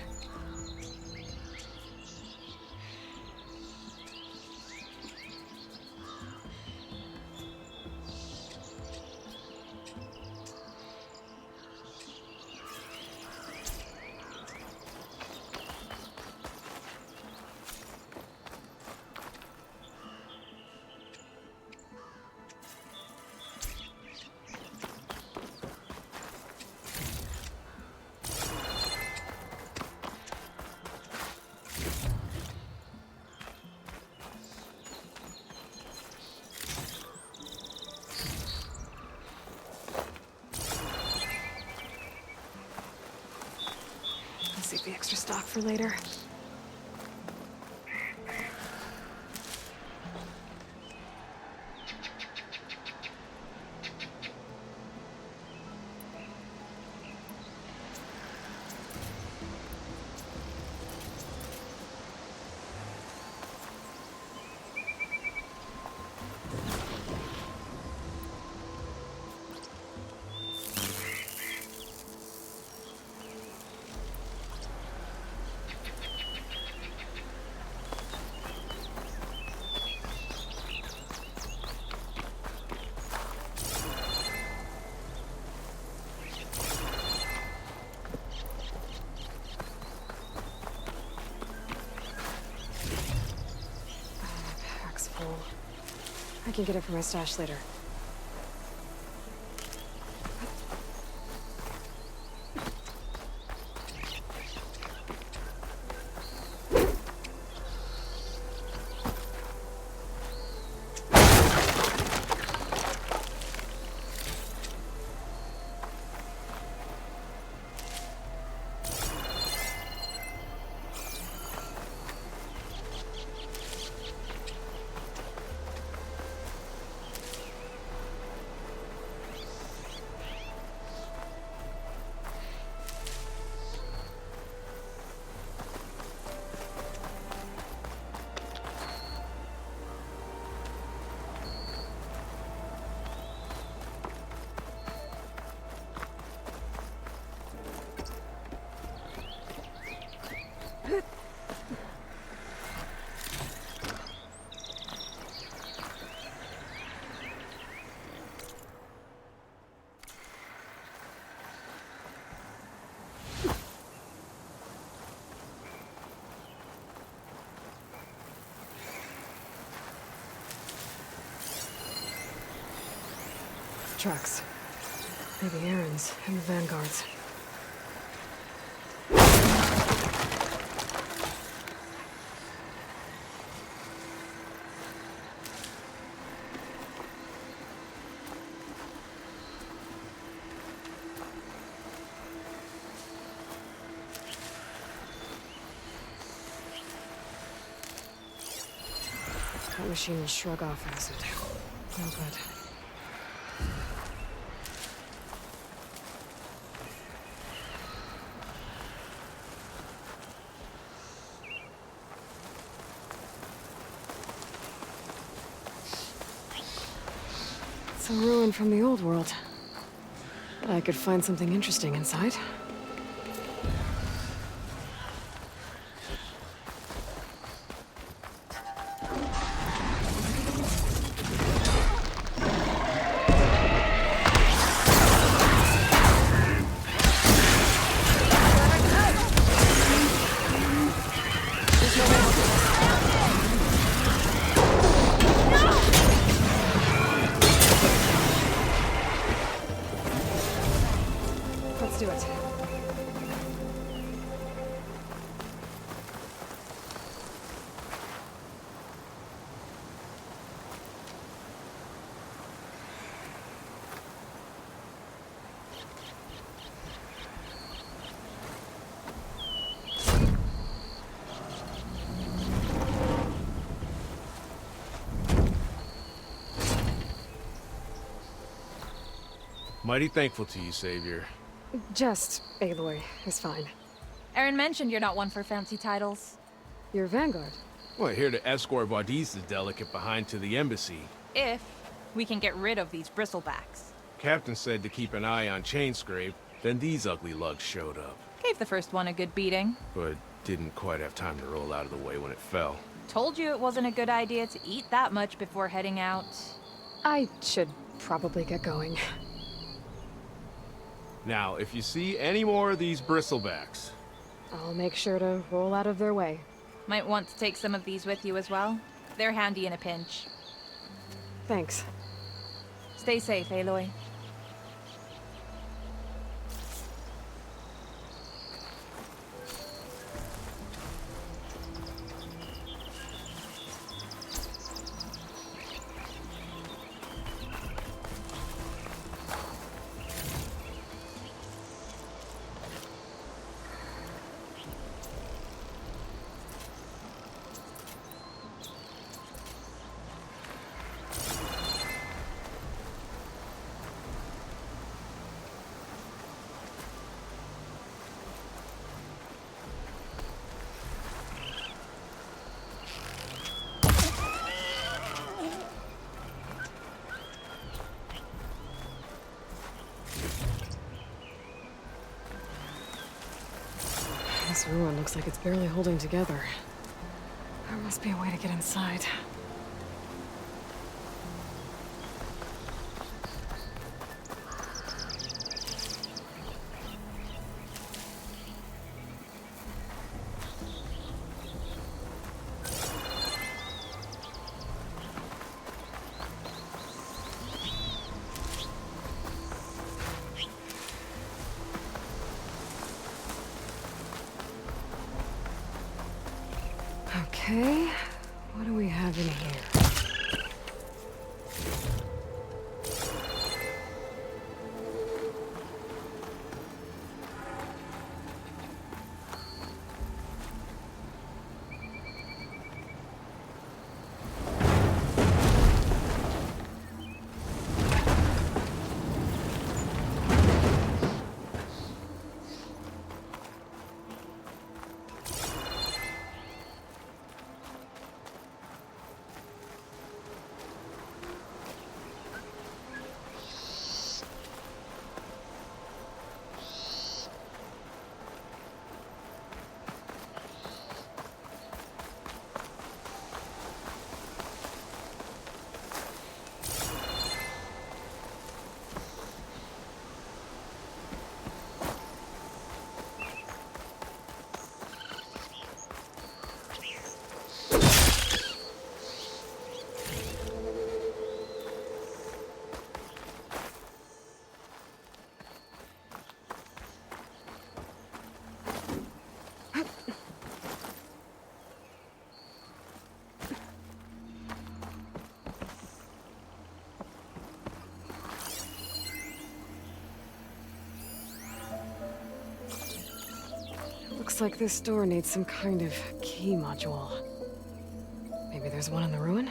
Save the extra stock for later. I can get it from my stash later. tracks. Maybe Aaron's and the Vanguard's. That machine will shrug off acid. No good. It's a ruin from the old world. But I could find something interesting inside. Let's do it. Mighty thankful to you, Savior. Just Aloy is fine. Aaron mentioned you're not one for fancy titles. You're Vanguard. Well, here to escort Wadis' delicate behind to the embassy. If we can get rid of these bristlebacks. Captain said to keep an eye on Chainscrape, then these ugly lugs showed up. Gave the first one a good beating. But didn't quite have time to roll out of the way when it fell. Told you it wasn't a good idea to eat that much before heading out. I should probably get going. Now, if you see any more of these bristlebacks... I'll make sure to roll out of their way. Might want to take some of these with you as well. They're handy in a pinch. Thanks. Stay safe, Aloy. This ruin looks like it's barely holding together. There must be a way to get inside. Okay, what do we have in here? Looks like this door needs some kind of key module. Maybe there's one in the ruin?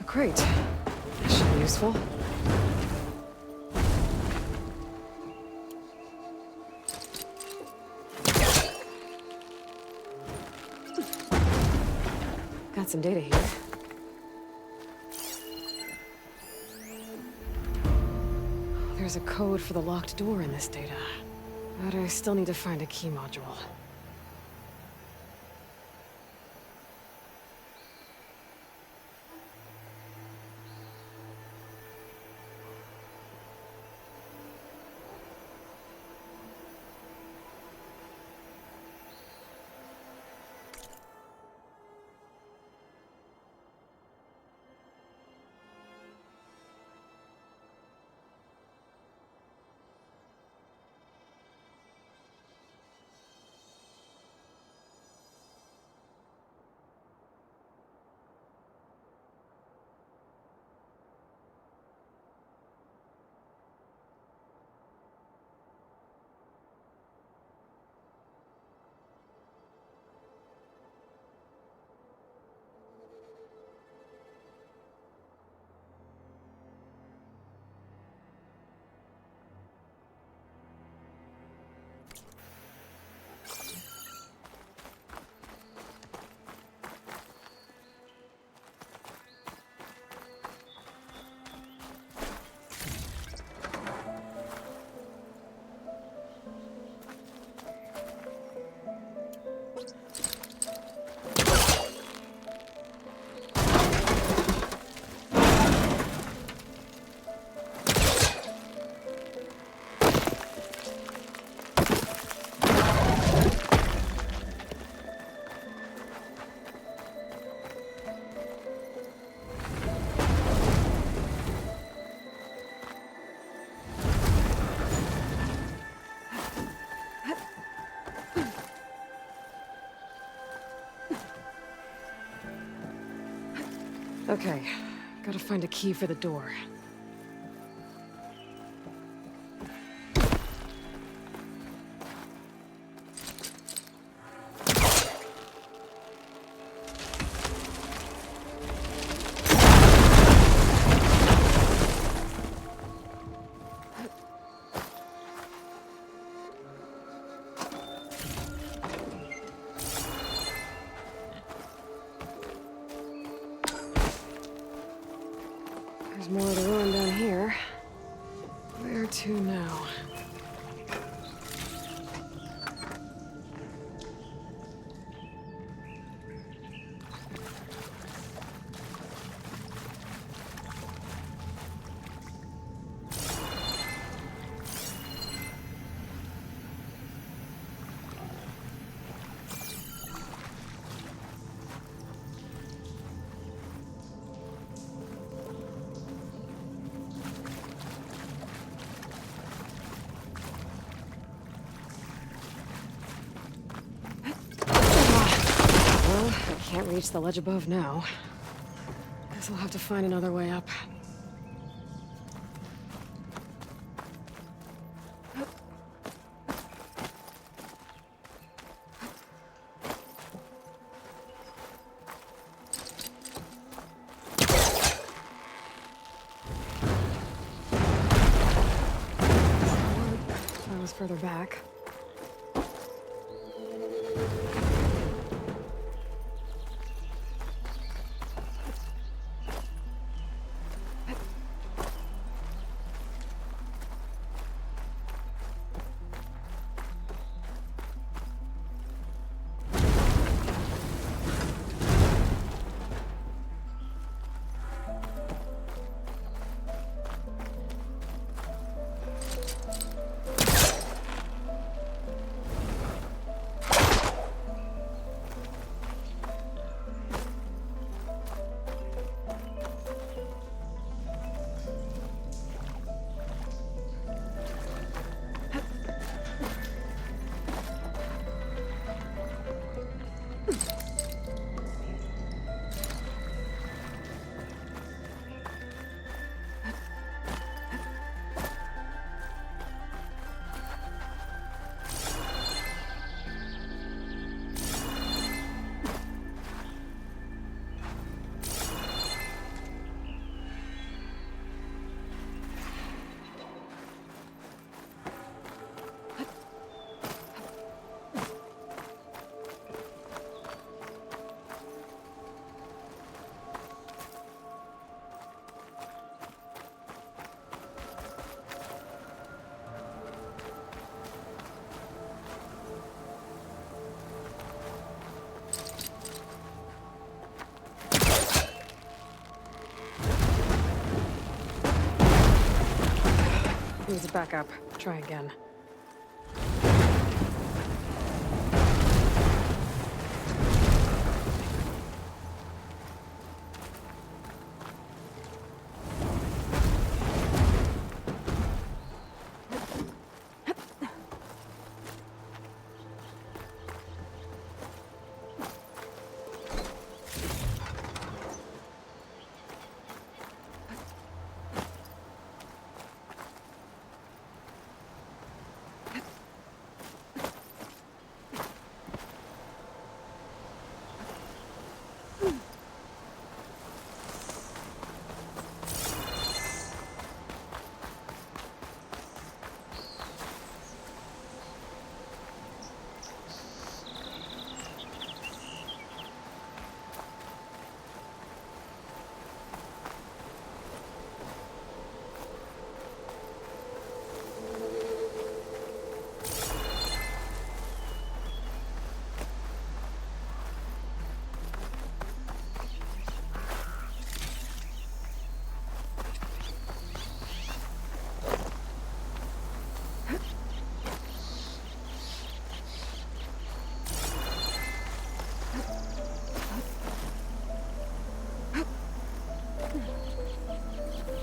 Great. This should be useful. Got some data here. There's a code for the locked door in this data. But I still need to find a key module. Okay, gotta find a key for the door. There's more of the ruin down here. Where to now? Can't reach the ledge above now. Guess I'll have to find another way up. That was further back. back up. Try again.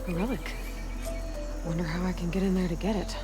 A relic. Wonder how I can get in there to get it.